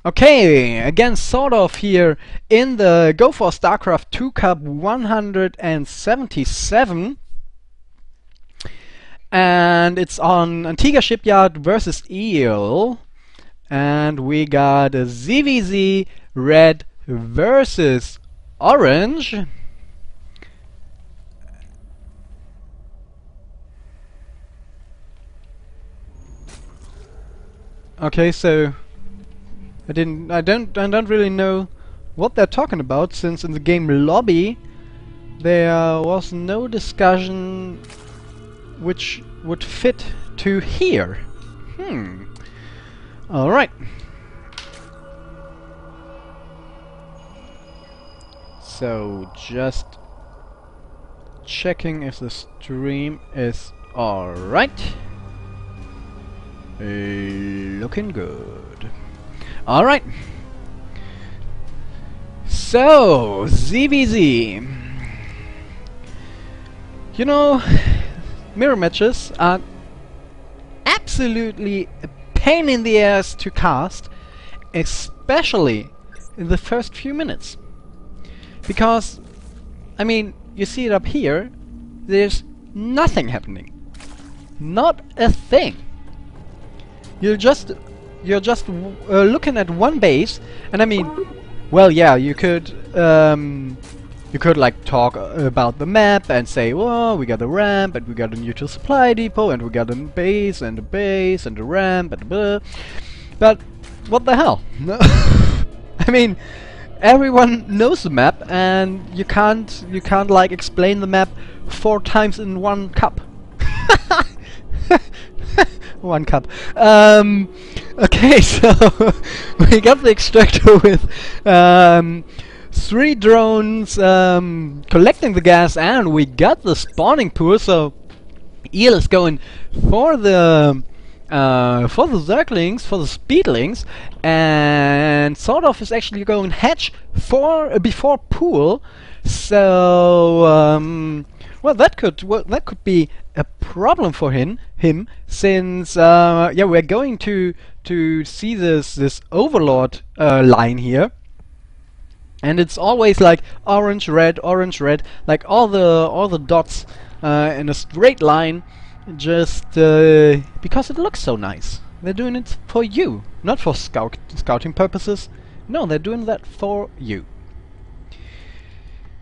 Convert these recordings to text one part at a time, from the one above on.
Okay, again, sort of here in the Go4 Starcraft 2 Cup 177. And it's on Antiga Shipyard versus Eel. And we got a ZvZ red versus orange. Okay, so I don't really know what they're talking about, since in the game lobby there was no discussion which would fit to here. Alright. So just checking if the stream is alright. Looking good. Alright. So, ZvZ. You know, mirror matches are absolutely a pain in the ass to cast, especially in the first few minutes. Because, I mean, you see it up here, there's nothing happening. Not a thing. You're just looking at one base, and I mean, well, yeah, you could like talk about the map and say, well, we got a ramp and we got a neutral supply depot and we got a base and a base and a ramp and blah. But what the hell? No. I mean, everyone knows the map, and you can't like explain the map 4 times in one cup. One cup. Okay, so we got the extractor with 3 drones collecting the gas, and we got the spawning pool. So Eel is going for the zerglings, for the speedlings, and SilentCastHD is actually going hatch for before pool. So well, that could be a problem for him, since yeah, we're going to see this overlord line here, and it's always like orange red, like all the dots in a straight line, just because it looks so nice. They're doing it for you, not for scouting purposes. No, they're doing that for you.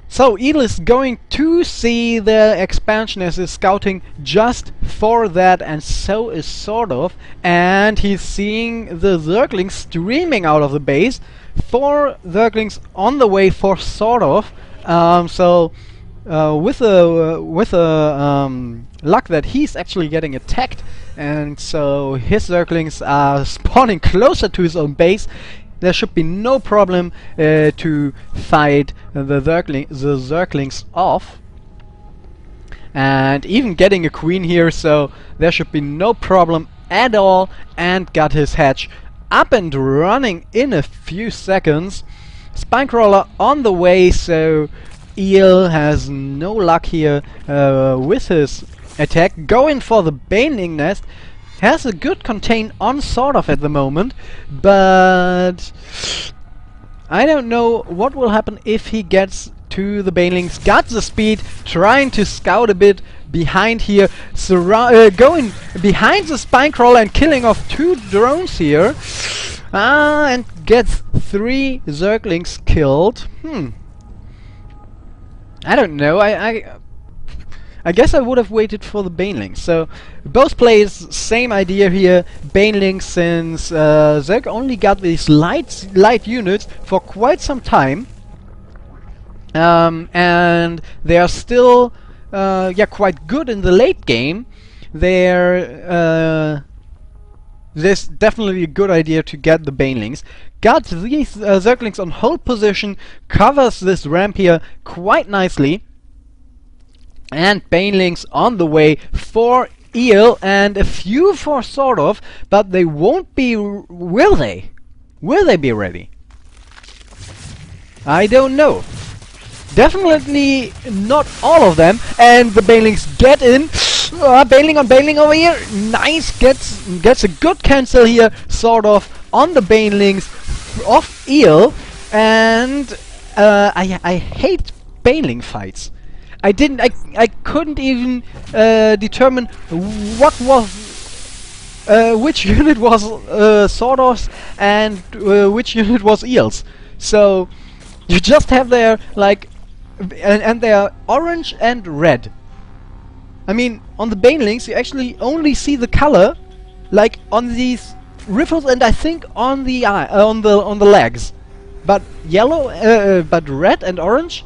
So Eel is going to see the expansion as is scouting just for that, and so is SilentCastHD, and he's seeing the zerglings streaming out of the base. 4 zerglings on the way for SilentCastHD. So with luck that he's actually getting attacked, and so his zerglings are spawning closer to his own base, there should be no problem to fight the zerglings off, and even getting a queen here, so there should be no problem at all, and got his hatch up and running in a few seconds. Spinecrawler on the way, so Eel has no luck here with his attack. Going for the baning nest. Has a good contain on SilentCastHD at the moment, but I don't know what will happen if he gets to the banelings. Got the speed, trying to scout a bit behind here, going behind the spinecrawler and killing off 2 drones here, and gets 3 zerglings killed. I don't know. I guess I would have waited for the banelings. So both players, same idea here. Banelings, since Zerg only got these light units for quite some time, and they are still yeah, quite good in the late game. There's definitely a good idea to get the banelings. Got these zerglings on hold position, covers this ramp here quite nicely. And banelings on the way for Eel, and a few for SilentCastHD, but they won't be. Will they? Will they be ready? I don't know. Definitely not all of them. And the banelings get in. Bailing on bailing over here. Nice. Gets a good cancel here. SilentCastHD on the banelings of Eel, and I hate bailing fights. I couldn't even determine what was which unit was SilentCastHD's and which unit was Eel's. So you just have their like, and they are orange and red. I mean, on the banelings you actually only see the color, like on these riffles, and I think on the on the legs. But yellow, but red and orange,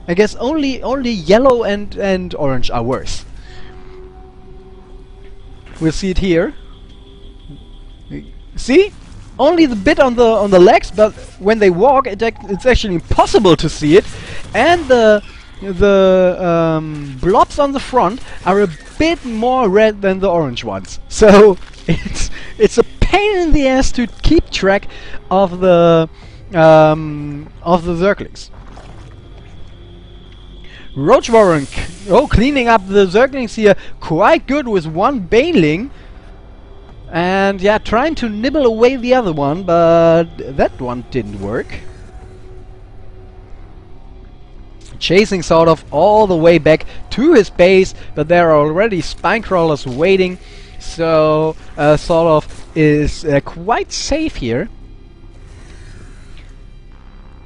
I guess only yellow and orange are worse. We'll see it here. See, only the bit on the legs, but when they walk, it's actually impossible to see it. And the blobs on the front are a bit more red than the orange ones. So it's a pain in the ass to keep track of the Zerglings. Roach Warren, cleaning up the Zerglings here quite good with one Baneling, and yeah, trying to nibble away the other one, but that one didn't work. Chasing sort of all the way back to his base, but there are already spine crawlers waiting, so sort of is quite safe here.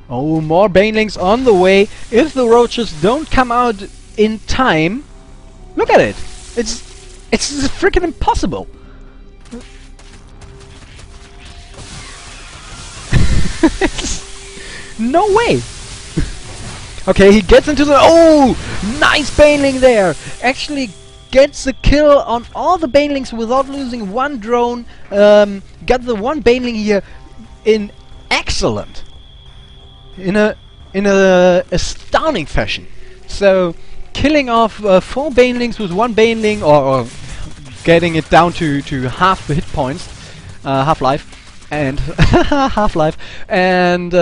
Oh, more banelings on the way. If the roaches don't come out in time, look at it. It's freaking impossible. No way. Okay, he gets into the... Oh! Nice baneling there! Actually gets the kill on all the banelings without losing one drone. Got the one baneling here in excellent. In a astounding fashion. So killing off 4 banelings with one baneling, or getting it down to half the hit points, half life, and half life, and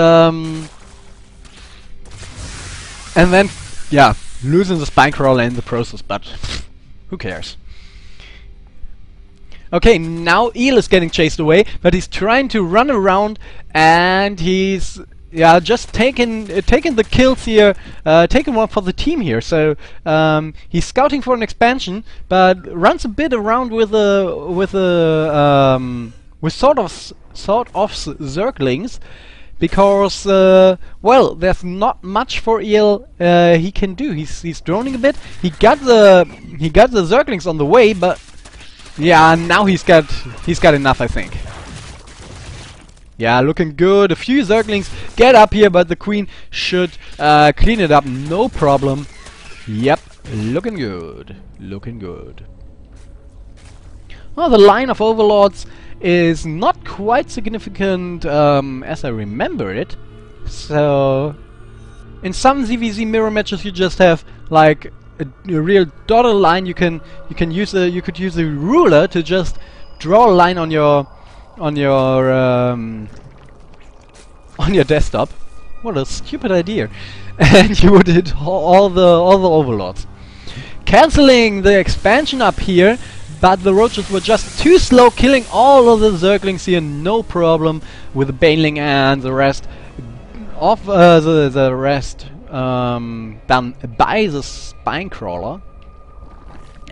then yeah, losing the spine crawler in the process, but who cares? Okay, now Eel is getting chased away, but he's trying to run around, and he's just taking the kills here, taking one for the team here. So he's scouting for an expansion, but runs a bit around with sort of Zerglings, because well, there's not much for Eel he can do. He's droning a bit. He got the Zerglings on the way, but yeah, now he's got enough, I think. Yeah, looking good. A few Zerglings get up here, but the Queen should clean it up, no problem. Yep, looking good. Looking good. Well, the line of Overlords is not quite significant as I remember it. So, in some ZvZ mirror matches, you just have like a real dotted line. You could use a ruler to just draw a line on your desktop. What a stupid idea! And you would hit all the Overlords. Cancelling the expansion up here, but the roaches were just too slow, killing all of the Zerglings here, no problem, with the baneling and the rest of the rest done by the spine crawler.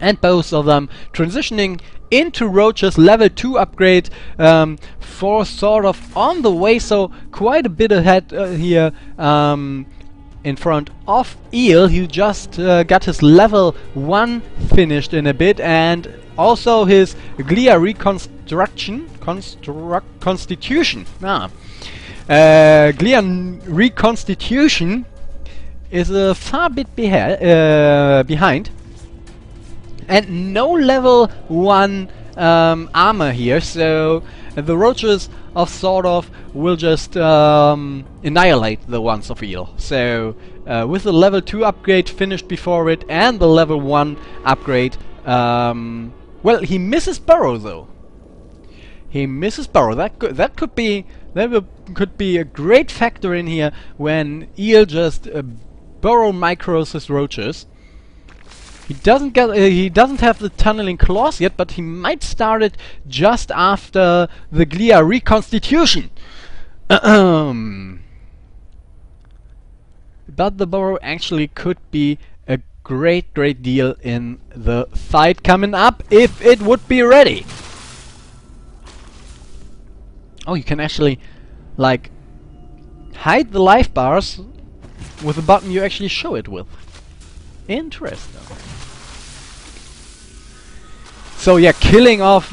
And both of them transitioning into roaches, level 2 upgrade for sort of on the way, so quite a bit ahead here in front of Eel. He just got his level 1 finished in a bit, and also his Glia Constitution. Glia Reconstitution is a far bit behind. And no level 1 armor here, so the roaches of SilentCastHD will just annihilate the ones of Eel. So with the level 2 upgrade finished before it and the level 1 upgrade, well, he misses burrow though. He misses burrow. That could be a great factor in here when Eel just burrow micros his roaches. He doesn't have the tunneling claws yet, but he might start it just after the Glia Reconstitution. But the burrow actually could be a great deal in the fight coming up if it would be ready. Oh, you can actually like hide the life bars with the button you actually show it with. Interesting. So yeah, killing off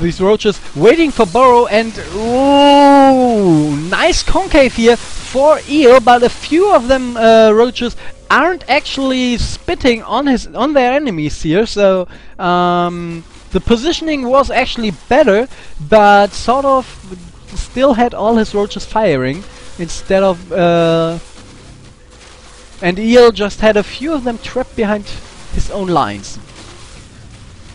these roaches, waiting for burrow, and ooh, nice concave here for Eel, but a few of them roaches aren't actually spitting on their enemies here, so the positioning was actually better, but sort of still had all his roaches firing instead of and Eel just had a few of them trapped behind his own lines.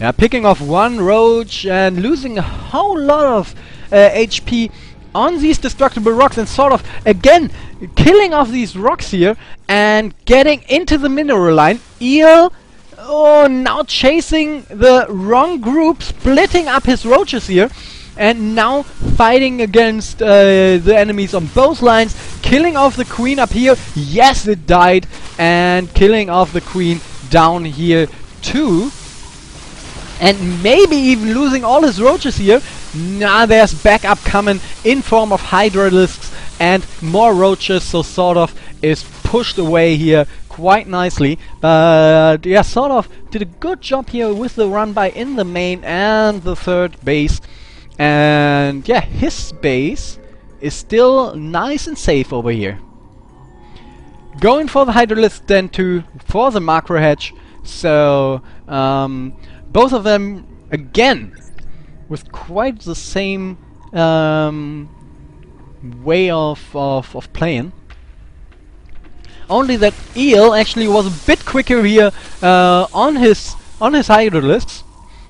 Yeah, picking off one roach and losing a whole lot of HP on these destructible rocks, and sort of again killing off these rocks here and getting into the mineral line. Eel, oh, now chasing the wrong group, splitting up his roaches here, and now fighting against the enemies on both lines, killing off the queen up here. Yes, it died, and killing off the queen down here too. And maybe even losing all his roaches here. Nah, there's backup coming in form of hydralisks and more roaches, so sort of is pushed away here quite nicely. But yeah, sort of did a good job here with the run by in the main and the third base. And yeah, his base is still nice and safe over here. Going for the hydralisk then too for the macro hatch. So both of them, again, with quite the same way of playing. Only that Eel actually was a bit quicker here on his hydralisks.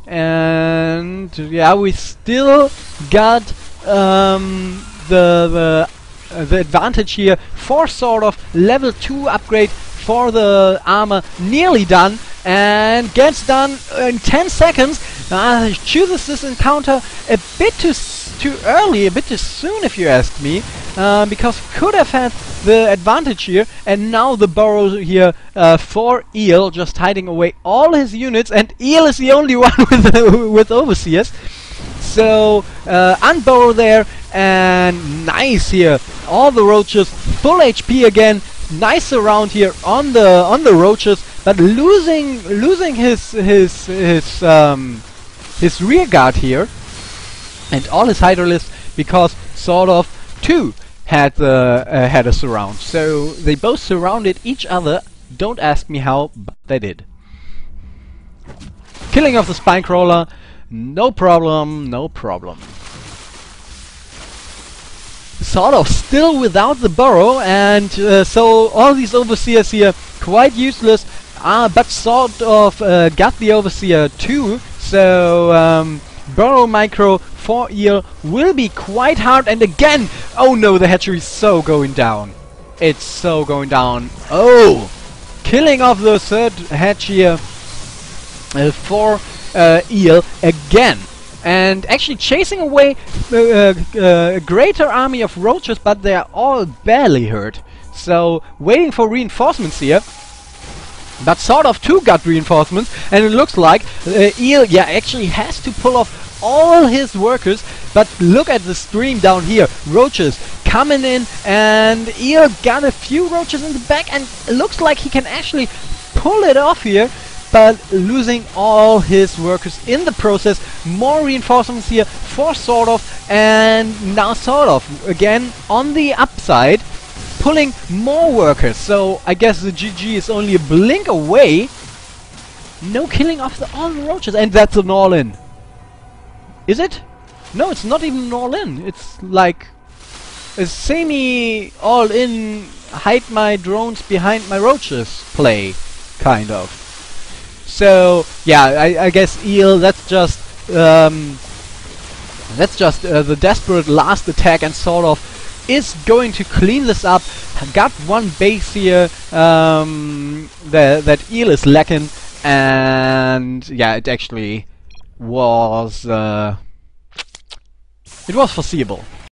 And yeah, we still got the advantage here for sort of level 2 upgrade for the armor, nearly done, and gets done in 10 seconds. Chooses this encounter a bit too early, a bit too soon if you ask me, because could have had the advantage here, and now the burrow here for Eel, just hiding away all his units, and Eel is the only one with overseers. So unburrow there, and nice here, all the roaches full HP again. Nice around here on the roaches, but losing his rear guard here and all his hydralisks, because sort of two had a surround. So they both surrounded each other. Don't ask me how, but they did. Killing off the spine crawler, no problem, no problem. Sort of still without the burrow, and so all these overseers here quite useless, but sort of got the overseer too. So burrow micro for Eel will be quite hard, and again, oh no, the hatchery is so going down. It's so going down. Oh, killing off the third hatch here for Eel again. And actually chasing away a greater army of roaches, but they are all barely hurt. So waiting for reinforcements here. But sort of two got reinforcements, and it looks like Eel, yeah, actually has to pull off all his workers. But look at the stream down here. Roaches coming in, and Eel got a few roaches in the back, and it looks like he can actually pull it off here. But losing all his workers in the process. More reinforcements here for sort of, and now sort of again on the upside, pulling more workers. So I guess the GG is only a blink away. No killing off all the roaches, and that's an all-in. Is it? No, it's not even an all-in. It's like a semi all-in, hide my drones behind my roaches play, kind of. So yeah, I guess Eel, that's just the desperate last attack, and sort of is going to clean this up. Got one base here that Eel is lacking, and yeah, it actually was foreseeable.